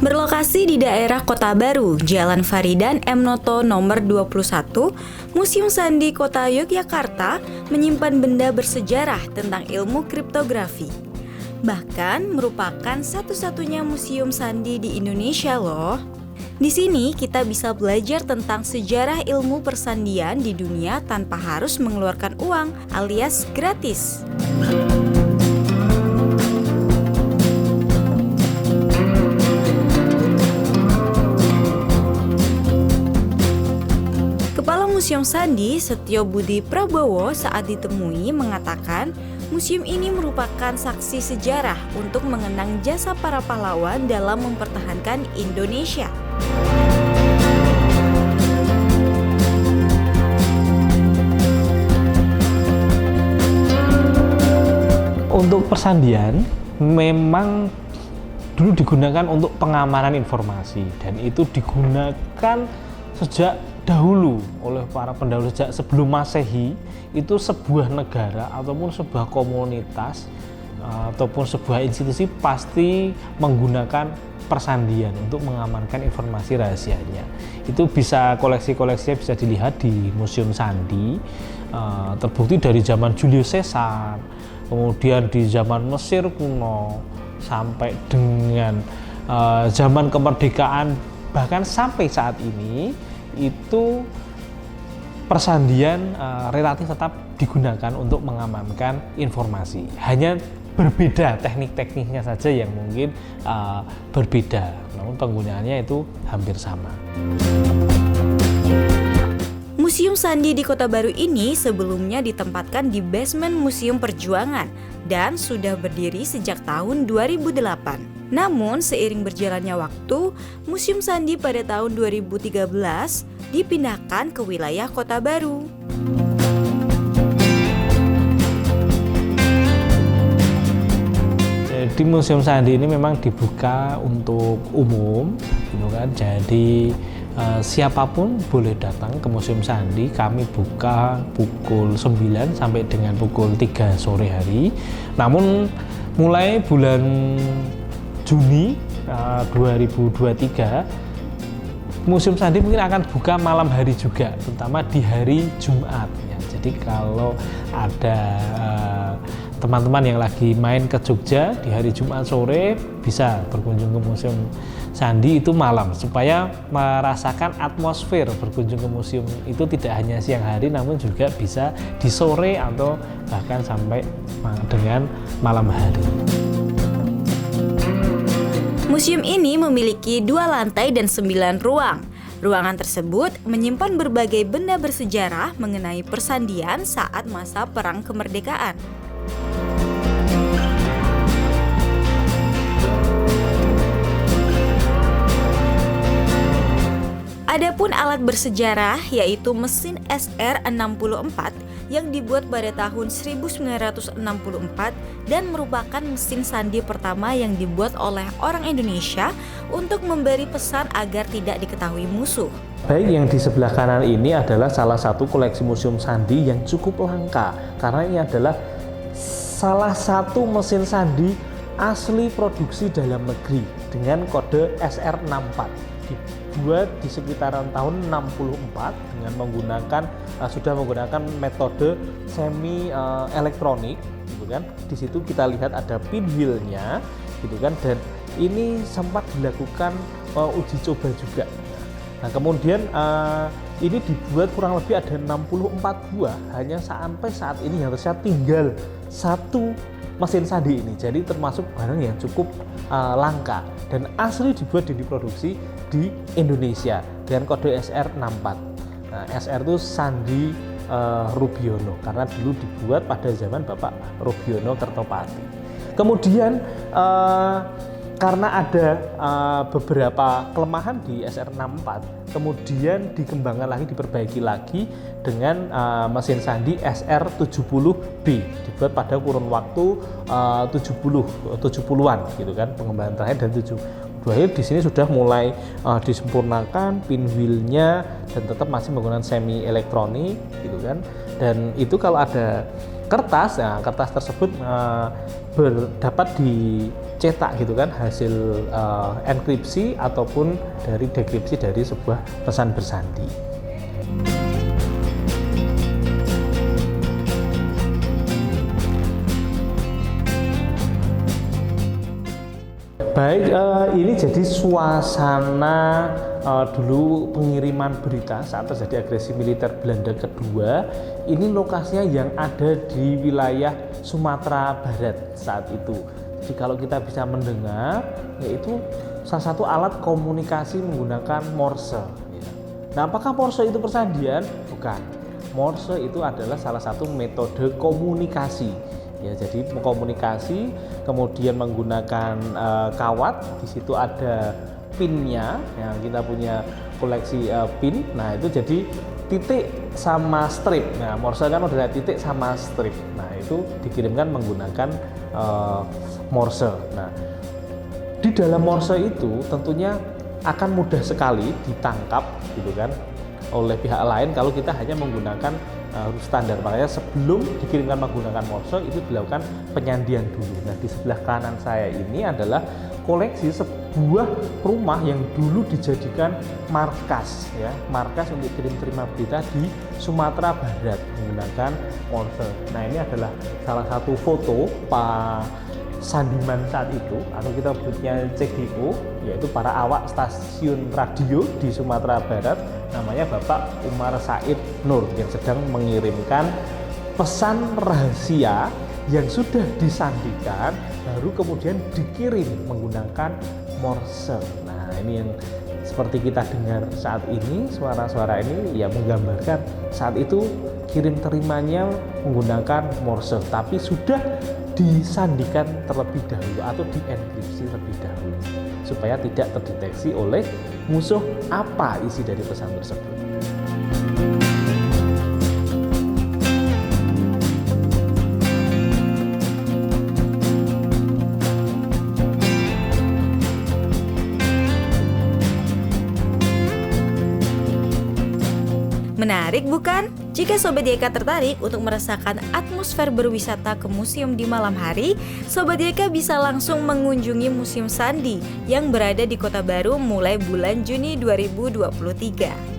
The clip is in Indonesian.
Berlokasi di daerah Kota Baru, Jalan Faridan M. Noto nomor 21, Museum Sandi Kota Yogyakarta menyimpan benda bersejarah tentang ilmu kriptografi. Bahkan merupakan satu-satunya museum sandi di Indonesia loh. Di sini kita bisa belajar tentang sejarah ilmu persandian di dunia tanpa harus mengeluarkan uang alias gratis. Kepala Museum Sandi Setio Budi Prabowo saat ditemui mengatakan museum ini merupakan saksi sejarah untuk mengenang jasa para pahlawan dalam mempertahankan Indonesia. Untuk persandian memang dulu digunakan untuk pengamanan informasi dan itu digunakan sejak dahulu oleh para pendahulu. Sejak sebelum Masehi itu sebuah negara ataupun sebuah komunitas ataupun sebuah institusi pasti menggunakan persandian untuk mengamankan informasi rahasianya. Itu bisa koleksi-koleksinya bisa dilihat di Museum Sandi, terbukti dari zaman Julius Caesar, kemudian di zaman Mesir kuno sampai dengan zaman kemerdekaan, bahkan sampai saat ini itu persandian relatif tetap digunakan untuk mengamankan informasi. Hanya berbeda teknik-tekniknya saja yang mungkin berbeda, namun penggunaannya itu hampir sama. Museum Sandi di Kota Baru ini sebelumnya ditempatkan di basement Museum Perjuangan dan sudah berdiri sejak tahun 2008. Namun seiring berjalannya waktu, Museum Sandi pada tahun 2013 dipindahkan ke wilayah Kota Baru. Jadi Museum Sandi ini memang dibuka untuk umum, gitu kan. Jadi siapapun boleh datang ke Museum Sandi. Kami buka pukul 9 sampai dengan pukul 3 sore hari. Namun mulai bulan Juni 2023 Museum Sandi mungkin akan buka malam hari juga, terutama di hari Jumat ya. Jadi kalau ada teman-teman yang lagi main ke Jogja di hari Jumat sore bisa berkunjung ke Museum Sandi itu malam, supaya merasakan atmosfer berkunjung ke museum itu tidak hanya siang hari namun juga bisa di sore atau bahkan sampai dengan malam hari. Museum ini memiliki 2 lantai dan 9 ruang. Ruangan tersebut menyimpan berbagai benda bersejarah mengenai persandian saat masa Perang Kemerdekaan. Adapun alat bersejarah yaitu mesin SR-64 yang dibuat pada tahun 1964 dan merupakan mesin sandi pertama yang dibuat oleh orang Indonesia untuk memberi pesan agar tidak diketahui musuh. Baik, yang di sebelah kanan ini adalah salah satu koleksi Museum Sandi yang cukup langka karena ini adalah salah satu mesin sandi asli produksi dalam negeri dengan kode SR64. Dibuat di sekitaran tahun 64 dengan sudah menggunakan metode semi elektronik, gitu kan. Di situ kita lihat ada pinwheelnya, gitu kan, dan ini sempat dilakukan uji coba juga. Nah, kemudian ini dibuat kurang lebih ada 64 buah, hanya sampai saat ini harusnya tinggal satu mesin sandi ini. Jadi termasuk barang yang cukup langka dan asli dibuat dan diproduksi di Indonesia dengan kode SR64. Nah, SR itu Sandi Rubiono karena dulu dibuat pada zaman Bapak Rubiono Kertopati. Kemudian karena ada beberapa kelemahan di SR64, kemudian dikembangkan lagi, diperbaiki lagi dengan mesin sandi SR70B, dibuat pada kurun waktu 70-an gitu kan, pengembangan terakhir, dan 72 di sini sudah mulai disempurnakan pinwheelnya dan tetap masih menggunakan semi elektronik gitu kan. Dan itu kalau ada kertas, nah kertas tersebut dapat cetak gitu kan, hasil enkripsi ataupun dari dekripsi dari sebuah pesan bersandi. Baik, ini jadi suasana dulu pengiriman berita saat terjadi agresi militer Belanda kedua. Ini lokasinya yang ada di wilayah Sumatera Barat saat itu. Jadi kalau kita bisa mendengar, yaitu salah satu alat komunikasi menggunakan Morse. Nah, apakah Morse itu persandian? Bukan. Morse itu adalah salah satu metode komunikasi. Ya, jadi komunikasi kemudian menggunakan kawat, di situ ada pinnya, yang kita punya koleksi pin. Nah, itu jadi titik sama strip. Nah, Morse kan adalah titik sama strip. Nah, itu dikirimkan menggunakan Morse. Nah, di dalam Morse itu tentunya akan mudah sekali ditangkap gitu kan oleh pihak lain kalau kita hanya menggunakan huruf standar. Makanya sebelum dikirimkan menggunakan Morse itu dilakukan penyandian dulu. Nah, di sebelah kanan saya ini adalah koleksi sebuah rumah yang dulu dijadikan markas, ya, markas untuk kirim terima berita di Sumatera Barat menggunakan Morse. Nah, ini adalah salah satu foto Pak Sandiman saat itu, atau kita sebutnya CDO, yaitu para awak stasiun radio di Sumatera Barat, namanya Bapak Umar Said Nur, yang sedang mengirimkan pesan rahasia yang sudah disandikan baru kemudian dikirim menggunakan Morse. Nah, ini yang seperti kita dengar saat ini, suara-suara ini ya menggambarkan saat itu kirim terimanya menggunakan Morse, tapi sudah disandikan terlebih dahulu atau dienkripsi terlebih dahulu supaya tidak terdeteksi oleh musuh apa isi dari pesan tersebut. Menarik bukan? Jika Sobat YK tertarik untuk merasakan atmosfer berwisata ke museum di malam hari, Sobat YK bisa langsung mengunjungi Museum Sandi yang berada di Kota Baru mulai bulan Juni 2023.